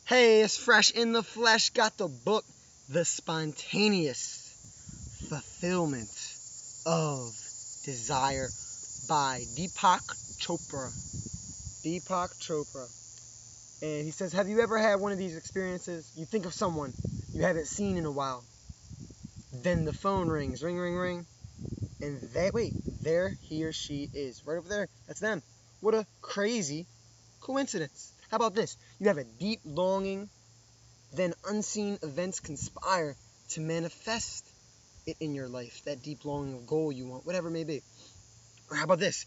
Hey, it's Fresh in the Flesh. Got the book, The Spontaneous Fulfillment of Desire by Deepak Chopra. Deepak Chopra. And he says, have you ever had one of these experiences? You think of someone you haven't seen in a while. Then the phone rings. Ring, ring, ring. And there he or she is. Right over there. That's them. What a crazy coincidence. How about this? You have a deep longing, then unseen events conspire to manifest it in your life, that deep longing of goal you want, whatever it may be. Or how about this?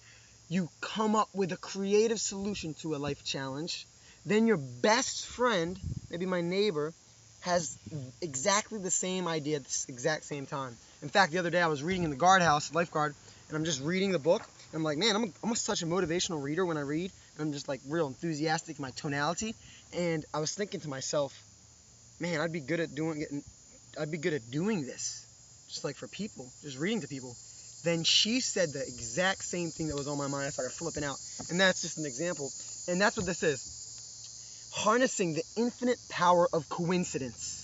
You come up with a creative solution to a life challenge, then your best friend, maybe my neighbor, has exactly the same idea at the exact same time. In fact, the other day I was reading in the guardhouse, lifeguard, and I'm just reading the book. And I'm like, man, I'm such a motivational reader when I read. And I'm just like real enthusiastic in my tonality. And I was thinking to myself, man, I'd be good at doing this, just like for people, just reading to people. Then she said the exact same thing that was on my mind. I started flipping out. And that's just an example. And that's what this is. Harnessing the infinite power of coincidence.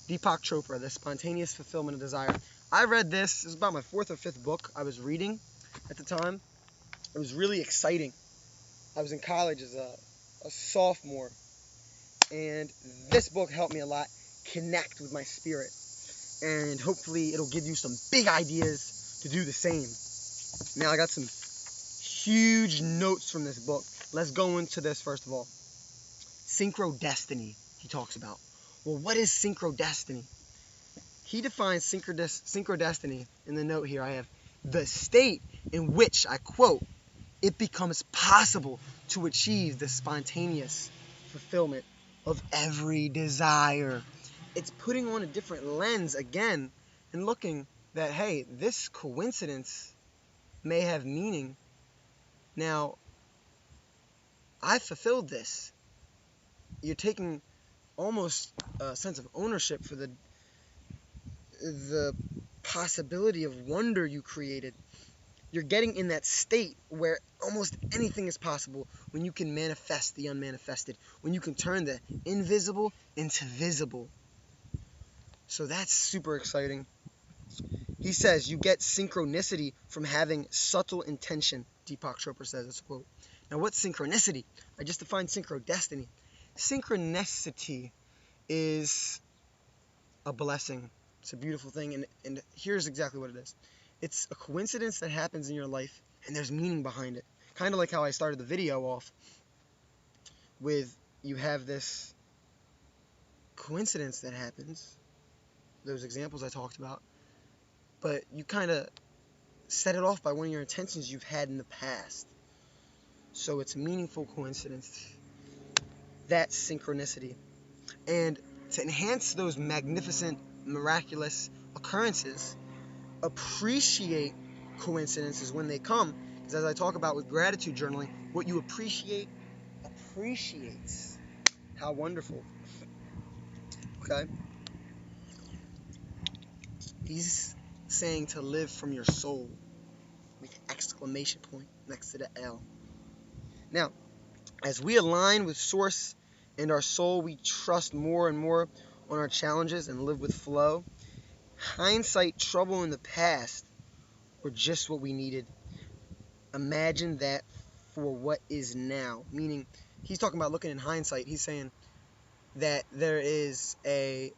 Deepak Chopra, The Spontaneous Fulfillment of Desire. I read this. It was about my 4th or 5th book I was reading at the time. It was really exciting. I was in college as a sophomore. And this book helped me a lot connect with my spirit. And hopefully it'll give you some big ideas to do the same. Now I got some huge notes from this book. Let's go into this first of all. Synchrodestiny, he talks about. Well, what is synchrodestiny? He defines synchrodestiny in the note here. I have the state in which, I quote, it becomes possible to achieve the spontaneous fulfillment of every desire. It's putting on a different lens again and looking that, hey, this coincidence may have meaning. Now, I fulfilled this. You're taking almost a sense of ownership for the possibility of wonder you created. You're getting in that state where almost anything is possible when you can manifest the unmanifested, when you can turn the invisible into visible. So that's super exciting. He says you get synchronicity from having subtle intention, Deepak Chopra says, that's a quote. Now what's synchronicity? I just defined synchrodestiny. Synchronicity is a blessing. It's a beautiful thing, and here's exactly what it is. It's a coincidence that happens in your life, and there's meaning behind it. Kind of like how I started the video off with, you have this coincidence that happens, those examples I talked about, but you kind of set it off by one of your intentions you've had in the past. So it's a meaningful coincidence. That's synchronicity. And to enhance those magnificent, miraculous occurrences, appreciate coincidences when they come. Because as I talk about with gratitude journaling, what you appreciate appreciates. How wonderful. Okay? He's saying to live from your soul with an exclamation point next to the L. Now, as we align with Source and our soul, we trust more and more on our challenges and live with flow. Hindsight, trouble in the past were just what we needed. Imagine that for what is now. Meaning, he's talking about looking in hindsight. He's saying that there is a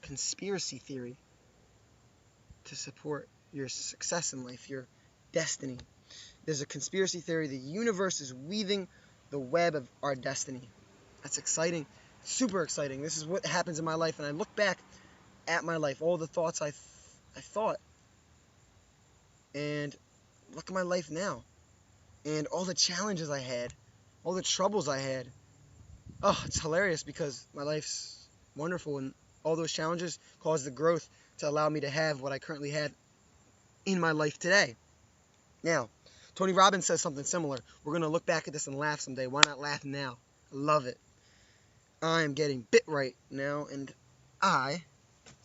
conspiracy theory to support your success in life, your destiny. There's a conspiracy theory. The universe is weaving the web of our destiny. That's exciting. Super exciting. This is what happens in my life. And I look back at my life, all the thoughts I thought. And look at my life now. And all the challenges I had. All the troubles I had. Oh, it's hilarious because my life's wonderful. And all those challenges caused the growth to allow me to have what I currently had in my life today. Now, Tony Robbins says something similar. We're going to look back at this and laugh someday. Why not laugh now? I love it. I am getting bit right now, and I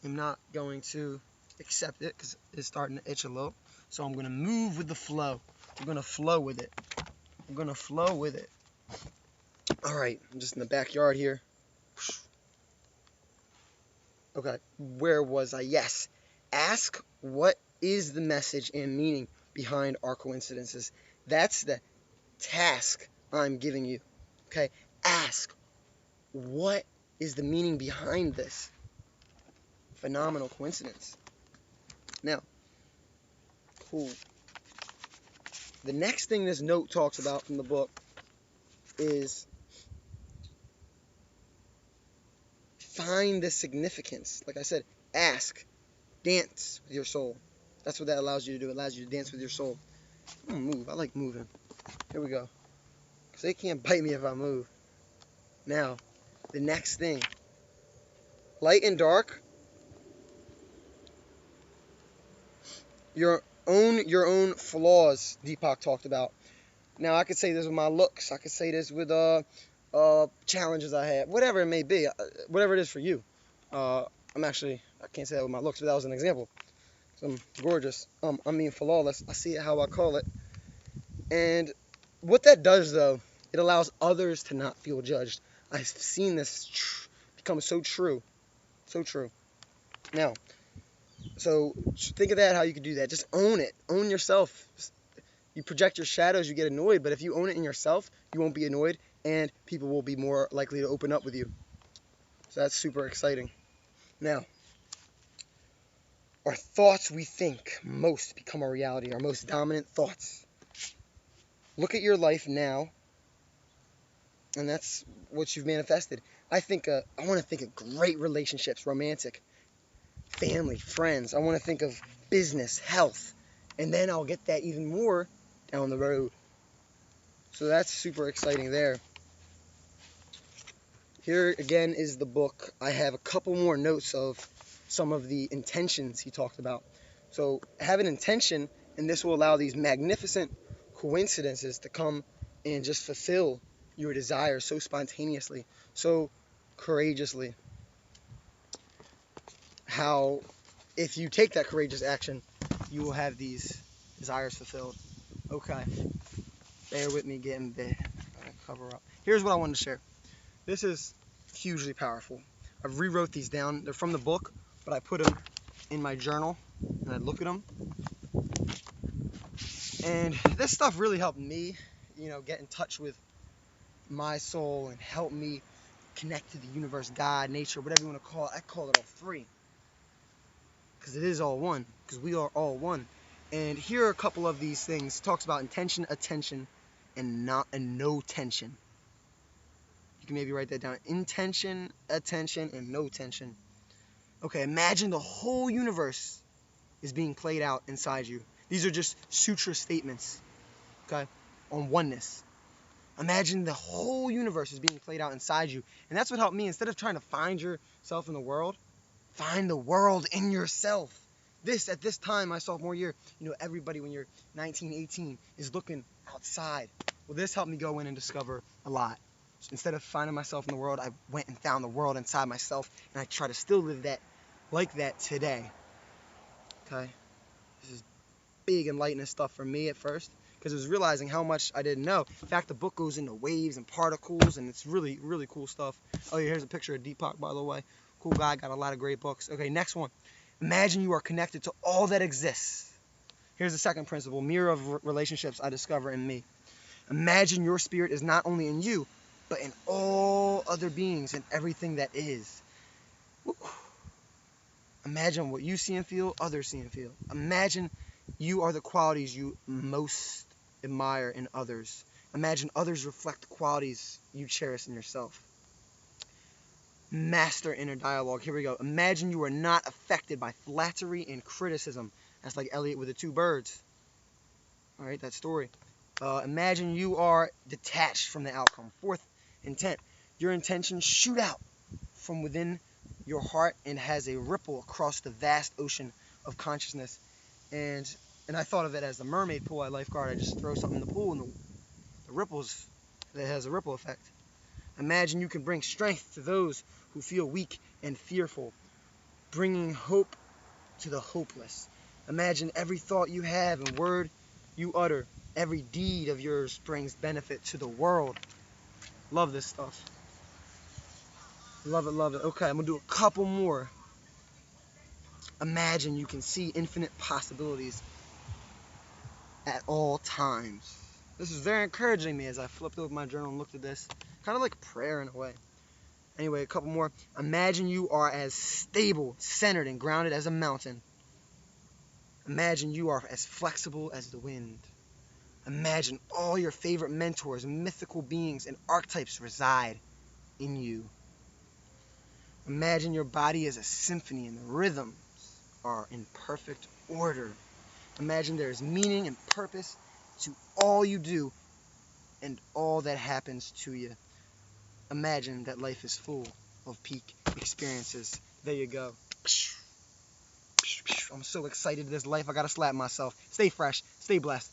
am not going to accept it because it's starting to itch a little. So I'm going to move with the flow. We're going to flow with it. We're going to flow with it. All Alright, I'm just in the backyard here. Okay, where was I? Yes. Ask what is the message and meaning behind our coincidences. That's the task I'm giving you. Okay, ask what is the meaning behind this phenomenal coincidence. Now, cool. The next thing this note talks about from the book is find the significance. Like I said, ask, dance with your soul. That's what that allows you to do. It allows you to dance with your soul. I'm gonna move. I like moving. Here we go. Because they can't bite me if I move. Now, the next thing. Light and dark. Your own flaws, Deepak talked about. Now, I could say this with my looks. I could say this with challenges I have. Whatever it may be. Whatever it is for you. I can't say that with my looks, but that was an example. I'm gorgeous. Flawless. I see it how I call it. And what that does, though, it allows others to not feel judged. I've seen this become so true. So true. Now, so think of that, how you could do that. Just own it. Own yourself. You project your shadows, you get annoyed. But if you own it in yourself, you won't be annoyed. And people will be more likely to open up with you. So that's super exciting. Now, our thoughts we think most become our reality. Our most dominant thoughts. Look at your life now. And that's what you've manifested. I want to think of great relationships, romantic, family, friends. I want to think of business, health. And then I'll get that even more down the road. So that's super exciting there. Here again is the book. I have a couple more notes of some of the intentions he talked about. So have an intention, and this will allow these magnificent coincidences to come and just fulfill your desires so spontaneously, so courageously. How, if you take that courageous action, you will have these desires fulfilled. Okay, bear with me getting bit. Cover up. Here's what I wanted to share. This is hugely powerful. I've rewrote these down. They're from the book, but I put them in my journal and I look at them. And this stuff really helped me, get in touch with my soul and help me connect to the universe, God, nature, whatever you want to call it. I call it all three. Because it is all one. Because we are all one. And here are a couple of these things. It talks about intention, attention, and no tension. You can maybe write that down. Intention, attention, and no tension. Okay, imagine the whole universe is being played out inside you. These are just sutra statements, okay, on oneness. Imagine the whole universe is being played out inside you. And that's what helped me. Instead of trying to find yourself in the world, find the world in yourself. At this time, my sophomore year, everybody when you're 19, 18 is looking outside. Well, this helped me go in and discover a lot. So instead of finding myself in the world, I went and found the world inside myself, and I try to still live that like that today. Okay? This is big enlightening stuff for me at first, because it was realizing how much I didn't know. In fact, the book goes into waves and particles, and it's really, really cool stuff. Oh, yeah, here's a picture of Deepak, by the way. Cool guy, got a lot of great books. Okay, next one. Imagine you are connected to all that exists. Here's the second principle, mirror of relationships I discover in me. Imagine your spirit is not only in you, but in all other beings and everything that is. Woo. Imagine what you see and feel, others see and feel. Imagine you are the qualities you most admire in others. Imagine others reflect the qualities you cherish in yourself. Master inner dialogue. Here we go. Imagine you are not affected by flattery and criticism. That's like Elliot with the two birds. All right, that story. Imagine you are detached from the outcome. Fourth intent. Your intentions shoot out from within your heart and has a ripple across the vast ocean of consciousness. And I thought of it as the mermaid pool at Lifeguard. I just throw something in the pool and the ripples, that has a ripple effect. Imagine you can bring strength to those who feel weak and fearful, bringing hope to the hopeless. Imagine every thought you have and word you utter, every deed of yours brings benefit to the world. Love this stuff. Love it, love it. Okay, I'm gonna do a couple more. Imagine you can see infinite possibilities at all times. This is very encouraging me as I flipped over my journal and looked at this. Kind of like prayer in a way. Anyway, a couple more. Imagine you are as stable, centered, and grounded as a mountain. Imagine you are as flexible as the wind. Imagine all your favorite mentors, mythical beings, and archetypes reside in you. Imagine your body is a symphony and the rhythms are in perfect order. Imagine there is meaning and purpose to all you do and all that happens to you. Imagine that life is full of peak experiences. There you go. I'm so excited this life. I gotta slap myself. Stay fresh. Stay blessed.